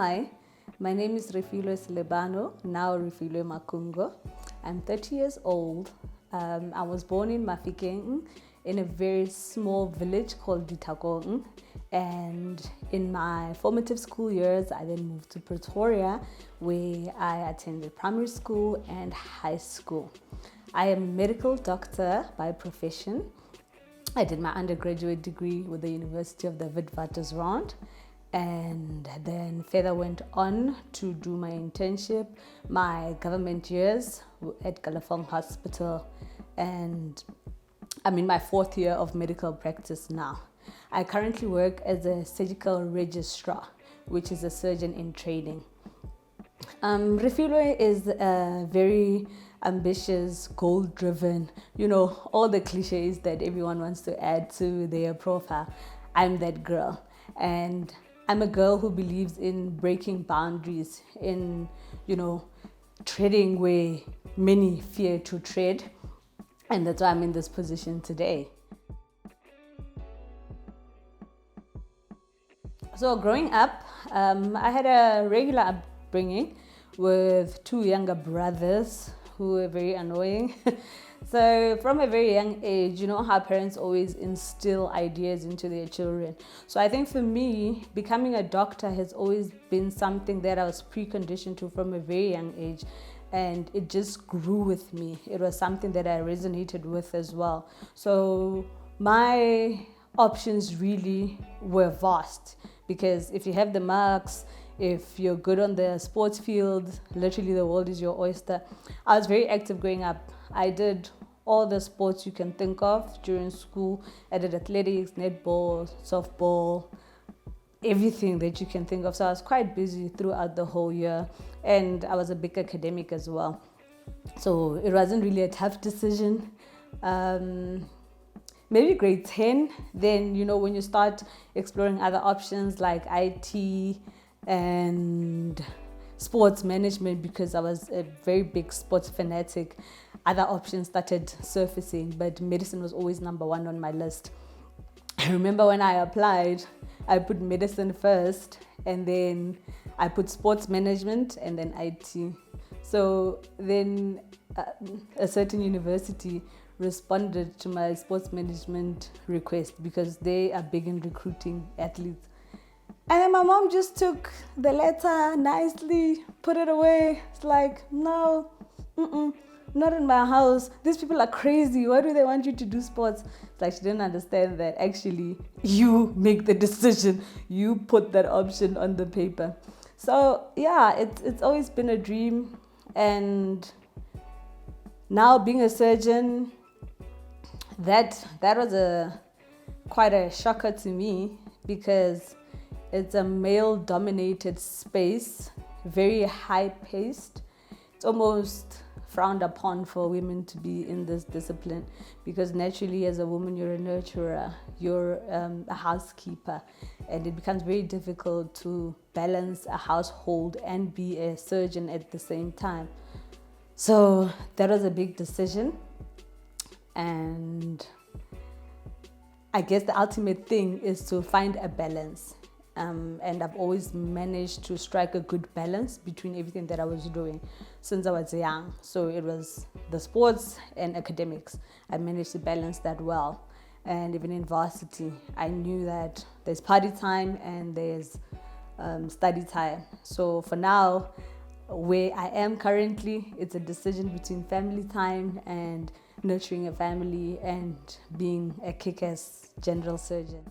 Hi, my name is Refilwe Selebano, now Refilwe Makungo. I'm 30 years old. I was born in Mafikeng in a very small village called Ditakong. And in my formative school years, I then moved to Pretoria, where I attended primary school and high school. I am a medical doctor by profession. I did my undergraduate degree with the University of the Witwatersrand, and then further went on to do my internship, my government years at Galafong Hospital, and I'm in my 4th year of medical practice now. I currently work as a surgical registrar, which is a surgeon in training. Refilwe is a very ambitious, goal-driven, all the cliches that everyone wants to add to their profile. I'm that girl. And I'm a girl who believes in breaking boundaries, in, treading where many fear to tread. And that's why I'm in this position today. So growing up, I had a regular upbringing with 2 younger brothers who were very annoying. So from a very young age, how parents always instill ideas into their children. So I think for me, becoming a doctor has always been something that I was preconditioned to from a very young age. And it just grew with me. It was something that I resonated with as well. So my options really were vast, because if you have the marks, if you're good on the sports field, literally the world is your oyster. I was very active growing up. I did all the sports you can think of during school. I did athletics, netball, softball, everything that you can think of. So I was quite busy throughout the whole year, and I was a big academic as well. So it wasn't really a tough decision. Maybe grade 10, then, when you start exploring other options like IT and sports management, because I was a very big sports fanatic, other options started surfacing, but medicine was always number 1 on my list. I remember when I applied, I put medicine first, and then I put sports management, and then IT. So then a certain university responded to my sports management request because they are big in recruiting athletes. And then my mom just took the letter nicely, put it away. It's like, no, not in my house. These people are crazy. Why do they want you to do sports? It's like she didn't understand that actually you make the decision. You put that option on the paper. So yeah, it's always been a dream. And now being a surgeon, that was quite a shocker to me, because it's a male-dominated space, very high-paced. It's almost frowned upon for women to be in this discipline, because naturally as a woman you're a nurturer, you're a housekeeper, and it becomes very difficult to balance a household and be a surgeon at the same time. So that was a big decision. And I guess the ultimate thing is to find a balance. And I've always managed to strike a good balance between everything that I was doing since I was young. So it was the sports and academics. I managed to balance that well. And even in varsity, I knew that there's party time and there's study time. So for now, where I am currently, it's a decision between family time and nurturing a family and being a kick-ass general surgeon.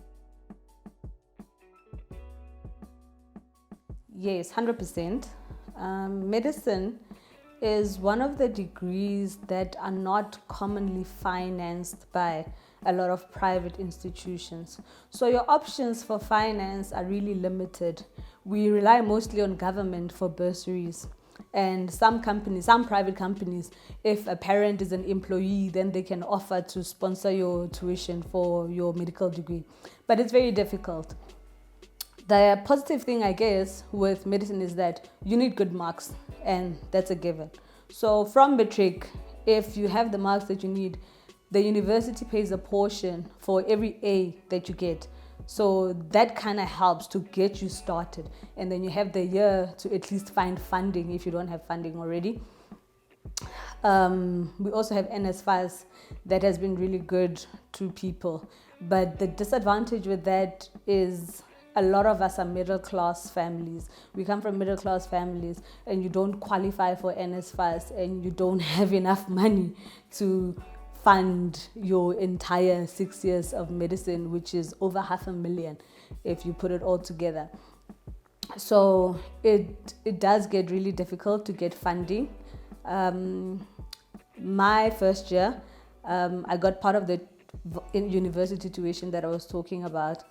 Yes, 100%. Medicine is one of the degrees that are not commonly financed by a lot of private institutions. So your options for finance are really limited. We rely mostly on government for bursaries. And some private companies, if a parent is an employee, then they can offer to sponsor your tuition for your medical degree. But it's very difficult. The positive thing, I guess, with medicine is that you need good marks, and that's a given. So from matric, if you have the marks that you need, the university pays a portion for every A that you get. So that kind of helps to get you started. And then you have the year to at least find funding if you don't have funding already. We also have NSFAS that has been really good to people. But the disadvantage with that is a lot of us are middle class families. We come from middle class families and you don't qualify for NSFAS and you don't have enough money to fund your entire 6 years of medicine, which is over $500,000 if you put it all together. So it does get really difficult to get funding. My first year, I got part of the university tuition that I was talking about.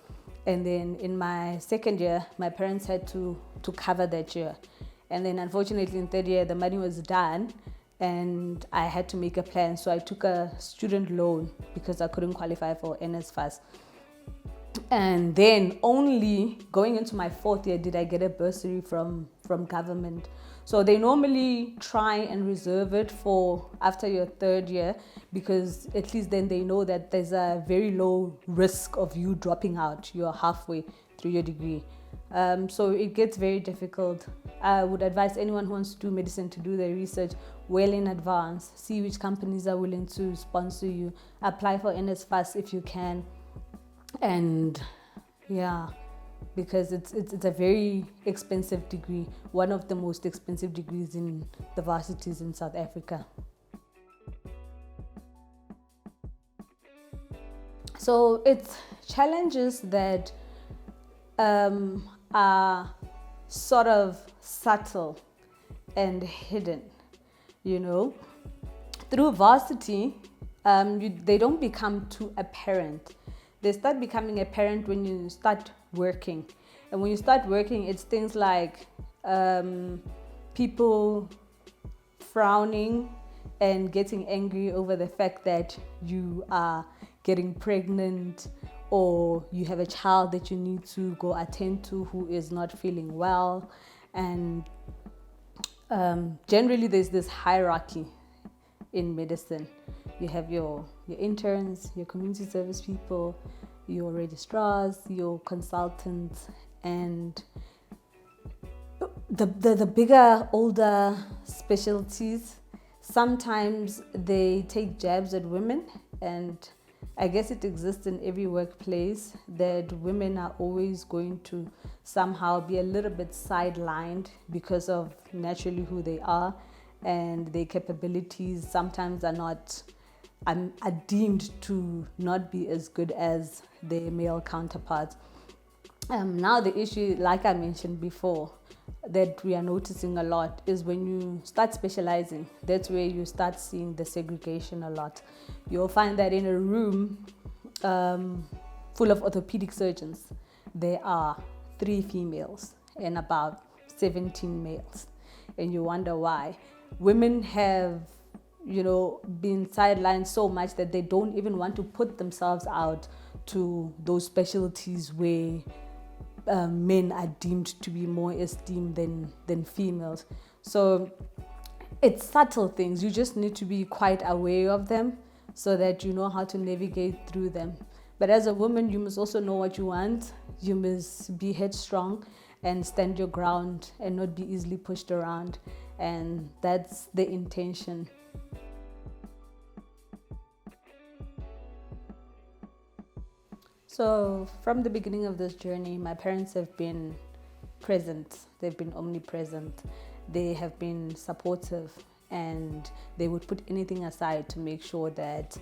And then in my second year, my parents had to cover that year. And then unfortunately in third year, the money was done and I had to make a plan. So I took a student loan because I couldn't qualify for NSFAS. And then only going into my fourth year did I get a bursary from government. So they normally try and reserve it for after your third year because at least then they know that there's a very low risk of you dropping out. You're halfway through your degree. So it gets very difficult. I would advise anyone who wants to do medicine to do their research well in advance. See which companies are willing to sponsor you. Apply for NSFAS if you can. And yeah, because it's a very expensive degree, one of the most expensive degrees in the varsities in South Africa. So it's challenges that are sort of subtle and hidden, Through varsity, they don't become too apparent. They start becoming apparent when you start working. And when you start working, it's things like people frowning and getting angry over the fact that you are getting pregnant or you have a child that you need to go attend to who is not feeling well. And generally there's this hierarchy in medicine. You have your interns, your community service people, your registrars, your consultants, and the bigger, older specialties. Sometimes they take jabs at women, and I guess it exists in every workplace that women are always going to somehow be a little bit sidelined because of naturally who they are, and their capabilities sometimes are deemed to not be as good as their male counterparts. Now the issue, like I mentioned before, that we are noticing a lot is when you start specializing. That's where you start seeing the segregation a lot. You'll find that in a room full of orthopedic surgeons, there are 3 females and about 17 males. And you wonder why. Women have been sidelined so much that they don't even want to put themselves out to those specialties where men are deemed to be more esteemed than females. So it's subtle things. You just need to be quite aware of them so that you know how to navigate through them. But as a woman, you must also know what you want. You must be headstrong and stand your ground and not be easily pushed around. And that's the intention. So from the beginning of this journey, my parents have been present. They've been omnipresent. They have been supportive, and they would put anything aside to make sure that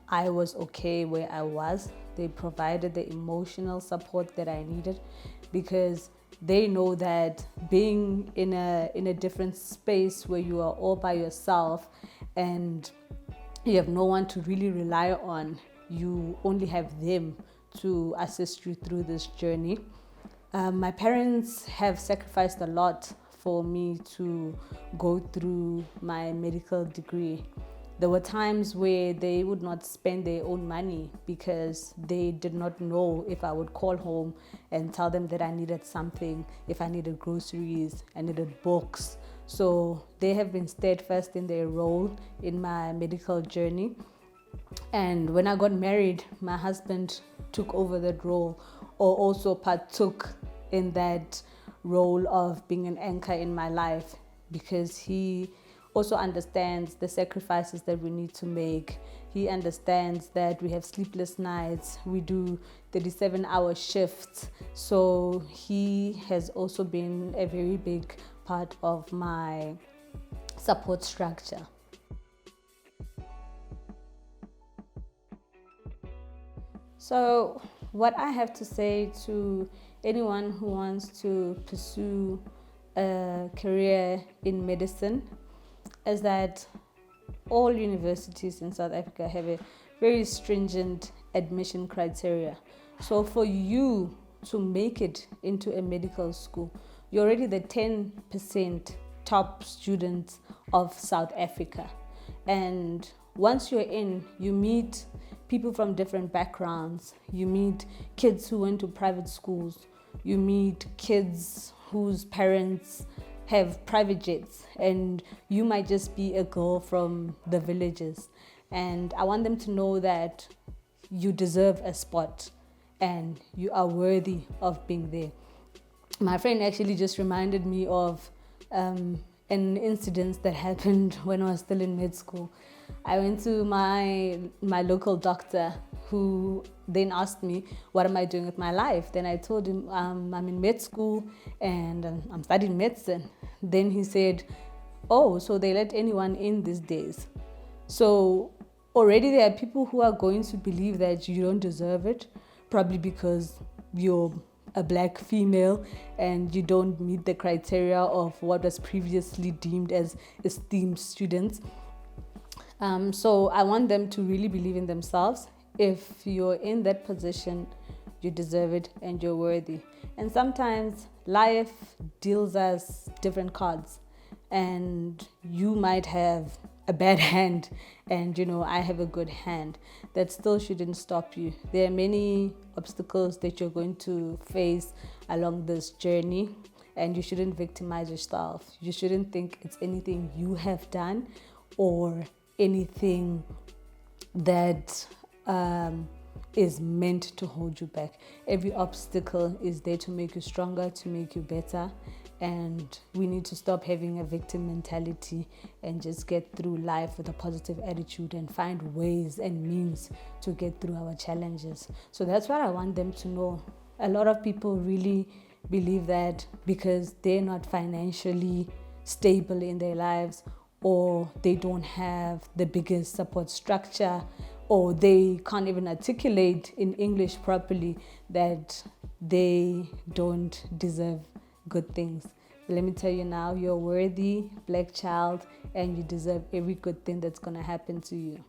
I was okay where I was. They provided the emotional support that I needed because they know that being in a different space where you are all by yourself and you have no one to really rely on, you only have them to assist you through this journey. My parents have sacrificed a lot for me to go through my medical degree. There were times where they would not spend their own money because they did not know if I would call home and tell them that I needed something, if I needed groceries, I needed books. So they have been steadfast in their role in my medical journey. And when I got married, my husband took over that role, or also partook in that role of being an anchor in my life, because he also understands the sacrifices that we need to make. He understands that we have sleepless nights, we do 37-hour shifts. So he has also been a very big part of my support structure. So, what I have to say to anyone who wants to pursue a career in medicine is that all universities in South Africa have a very stringent admission criteria. So, for you to make it into a medical school, you're already the 10% top students of South Africa. And once you're in, you meet people from different backgrounds. You meet kids who went to private schools. You meet kids whose parents have private jets, and you might just be a girl from the villages. And I want them to know that you deserve a spot and you are worthy of being there. My friend actually just reminded me of an incident that happened when I was still in med school. I went to my local doctor, who then asked me, what am I doing with my life? Then I told him, I'm in med school and I'm studying medicine. Then he said, oh, so they let anyone in these days. So already there are people who are going to believe that you don't deserve it, probably because you're a black female and you don't meet the criteria of what was previously deemed as esteemed students. So I want them to really believe in themselves. If you're in that position, you deserve it and you're worthy. And sometimes life deals us different cards, and you might have a bad hand and I have a good hand. That still shouldn't stop you. There are many obstacles that you're going to face along this journey, and you shouldn't victimize yourself. You shouldn't think it's anything you have done or anything that is meant to hold you back. Every obstacle is there to make you stronger, to make you better. And we need to stop having a victim mentality and just get through life with a positive attitude and find ways and means to get through our challenges. So that's what I want them to know. A lot of people really believe that because they're not financially stable in their lives, or they don't have the biggest support structure, or they can't even articulate in English properly, that they don't deserve good things. Let me tell you now, you're worthy, black child, and you deserve every good thing that's going to happen to you.